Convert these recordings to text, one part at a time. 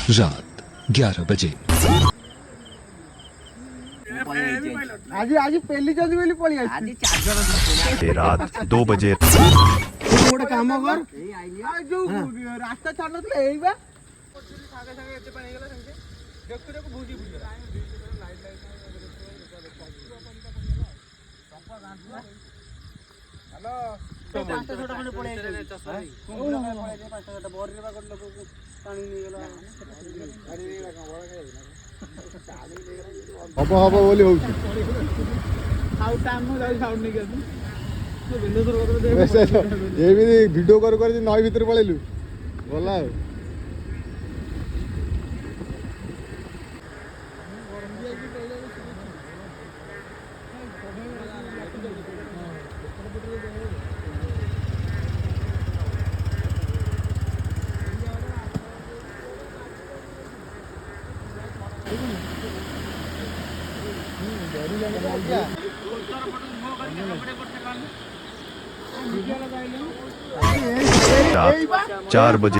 रात 11 बजे। आज आज पेली जल्दी बेली पड़ी आज रात 2 बजे। गोटे काम कर जो रास्ता छाड़ नथले एई बा सागे सागे एते पानी गेला संगे देखु देखु भूजी भूजी लाइट लाइट हेलो पांचटा छोटा खंडे पड़े पांचटा छोटा बोरी रे बागड लोक पानी नहीं गेला गाड़ी नहीं लगा बड़ा हब हब बोली हो आउ टाइम नो जाई साउंड नहीं गेलु एमती भिडियो कर नई भितर पलैलु गला रात 4 बजे।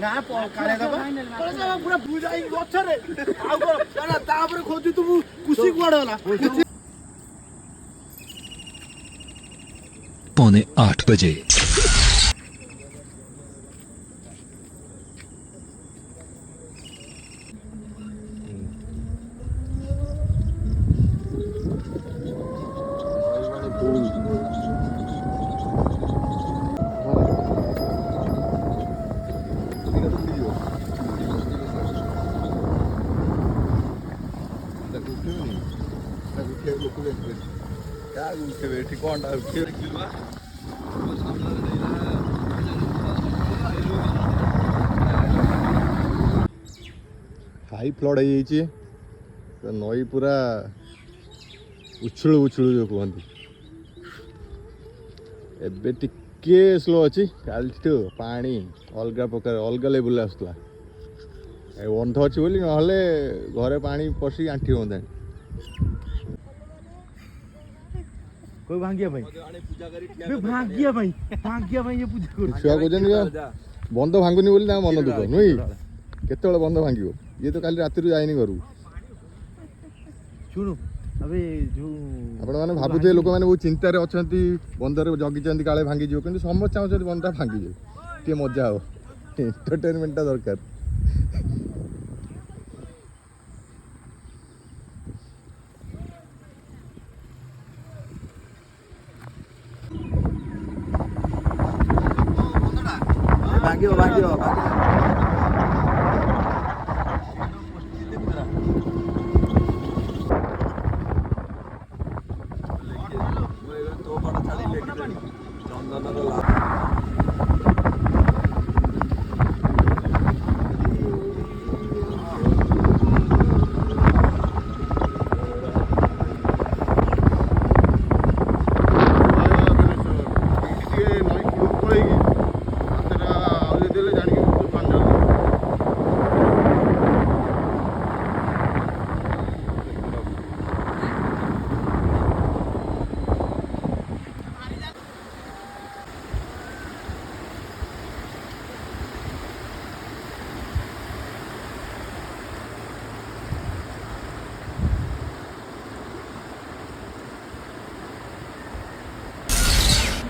ना काले दबा पूरा बुझाई गछरे आउ कर तापर खोजु तू कुसी कुआड होला 7:45 बजे। हाई फ्लड हो नई पूरा उछुल उछुल जो कहती एबे टिके स्लो अच्छी काल पानी अलग प्रकार अलग लेवल आसला बंध अच्छी बोली नहले घरे पानी पशिक आंठी होता कोई भांगिया भाई ये पूजा कर छुआ कहते बंध भांगुनी बोली मन दुख नुई केत बंध भांग ये तो काली राति जाइनि घर शुणु अबे जो आपण मैंने भावुए लोक मैंने बहुत चिंतार अच्छा बंधर जगी काले भांगी जाओ कि समस्त चाहते बंधा भांगी जाओ टे मजा हो एंटरटेनमेंटा दरकार भांगियो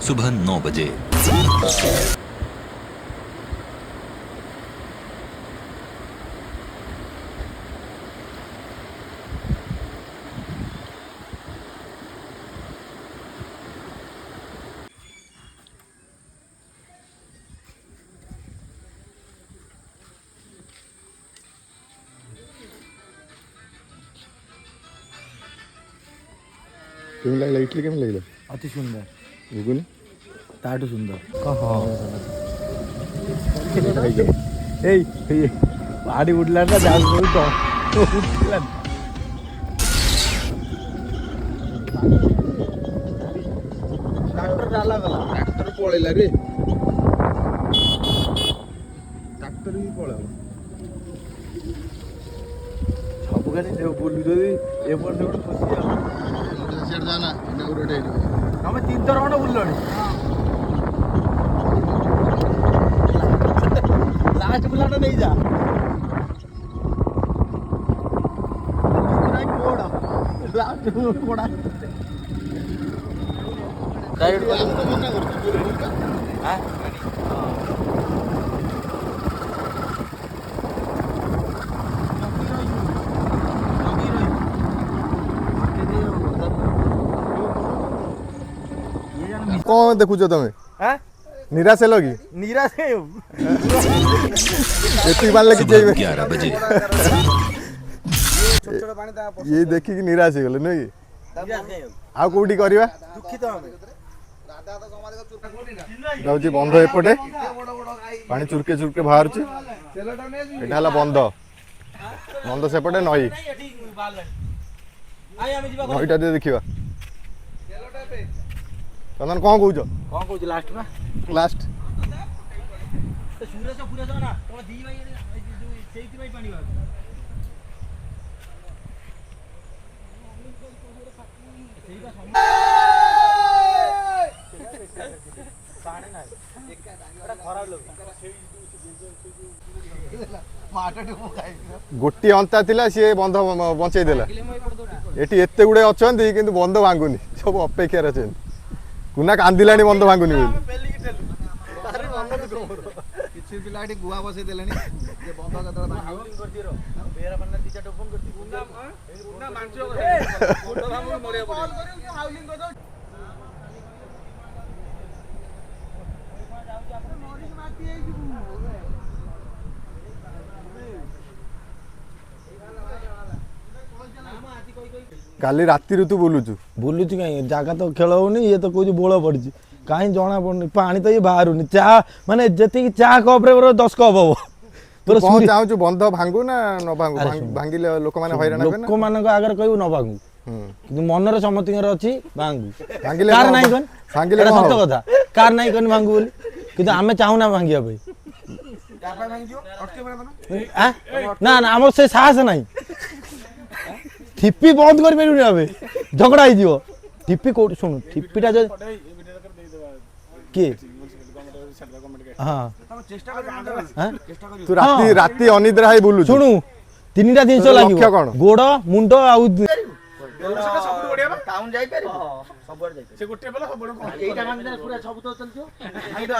सुबह 9 बजे। केम लगला इडली केम लगला अति सुंदर घुगुनी ताटू सुंदर पानी उठला ना ट्रैक्टर पळेला रे ट्रैक्टर भी पळेला सब गाड़ी बुलू जदि एपट सेपट फसी सियाड़ जाना इनागुरेट हेलो हमें 3 थर खंड बुललणी ଲାଷ୍ଟ ବୁଲାଟା ନେଇଯା ପୋଡ଼ା कौन देखुच तुम निराश हेल कि निराश है एति बार कि 11 बजे ये देखी कि निराश हो गले नहीं कि आ कोठी करबा दुखित हमें जाउची बंध एपटे पानी चुरके चुरके बाहर छि एटा हला बंध बंध सेपटे नई नईटा दे देखिबा चंदन कौन कहूच लास्ट में लास्ट सुरेश पूरा ना तो दी भाई सेति भाई पानी बात गोटी अंता थिला सी बंध बंचाई देला एटी एते गुडे अछंती किंतु बंध भांगुनी सब अपेक्षा रे छन कुना कांदिलानी बंध भांगुनी किछि पिलाटी गुआ बसे देलेनी जे बंध कतरा हाउलिंग कर दिरो बेरा पन्ना तीचा टोपन करती गुना मानचो फोटो भांगो मरिया कॉल करियो हाउलिंग कर दो काली राति ऋतु बोलुचु बुलुची कहीं जगह तो खेल होनी ये तो कौन बोल पड़ी कहीं जना पड़नी पानी तो ये बाहर चा माने जी चा कप रे 10 कप हम तोर कौन चाहू बंध भांगू ना न भांगू भांगिले लोक माने हैरान हेबे ना लोक मान आगे कहू न भांगू किंतु मनर समतिंगर अछि भांगू भांगिले कार नाही कोन भांगिले सत्य कथा कार नाही कोन भांगू बोली किंतु आमे चाहू ना भांगिया भाई कापा भांगियो अटके मार ना ना हमर से साहस नाही ठिप्पी बंद कर पेरु आबे झगड़ा ही जीव ठिप्पी को सुन ठिप्पीटा जो के हां चेष्टा कर हां तू राति राति अनिद्रा है बोलु सुनु तीनटा दिन लक्ष्य लागिव कोन गोड़ मुंड आउ सेटा सब बढ़िया बा टाउन जाई पारे सब बढ़ जाई से गोटे बेला सब बड़ कोन एटा काम दे पूरा सब तो चलथियो आइडो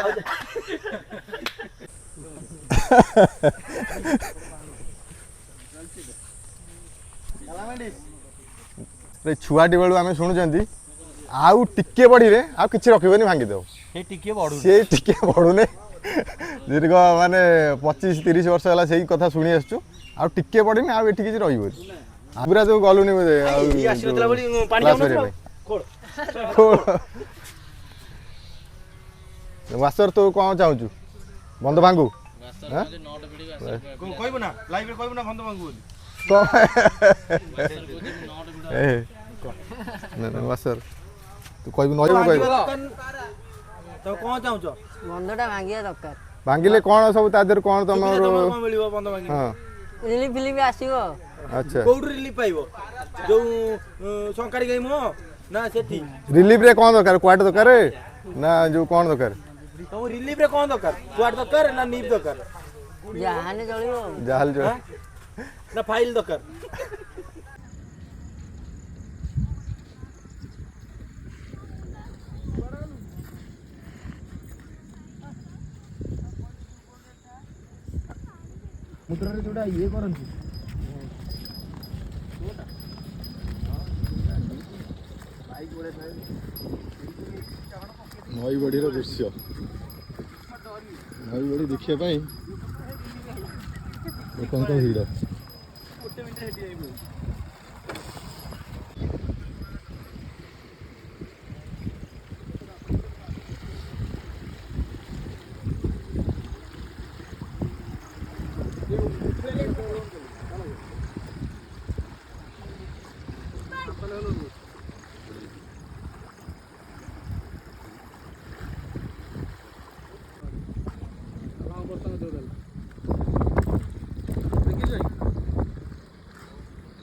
रे छुआटी बेलू आमे शुणुचंती आउ टिके बड़ी रे आ किछि रखिबनी भांगी देव हे टिके बडू से टिके बडुने दीर्घ माने 25 30 वर्ष होला सेही कथा सुनी आछू आ टिके बड़ी ना आ एठी किछि रहिबो पूरा जो गलुनी बोले ई आसीतला बडी पानी जाउन खोल मास्टर तो कौन चाहूचु बंद भांगू हां कहबो ना लाइव रे कहबो ना बंद भांगू बोली तो ए ना मास्टर तू कहबो नय कहबो तो कौन चाहू छ बंधटा भांगिया दरकार भांगिले कोन सब ता देर कोन तमरो कोन मिलिबो बंद भांगी हां रिलीफ फिल्म आसीबो अच्छा कोड रिलीफ पाइबो जो संकारी गई मो ना सेठी रिलीफ रे कोन दरकार क्वाट दरकार ना जो कोन दरकार तो रिलीफ रे कोन दरकार क्वाट दरकार ना नीब दरकार जहाने चलिबो जहाल जो ना फाइल दरकार मुद्रा रे जोडा ये करंती नई बड़ी दृश्य नई बड़ी देखिए लोक भिड़ Halo.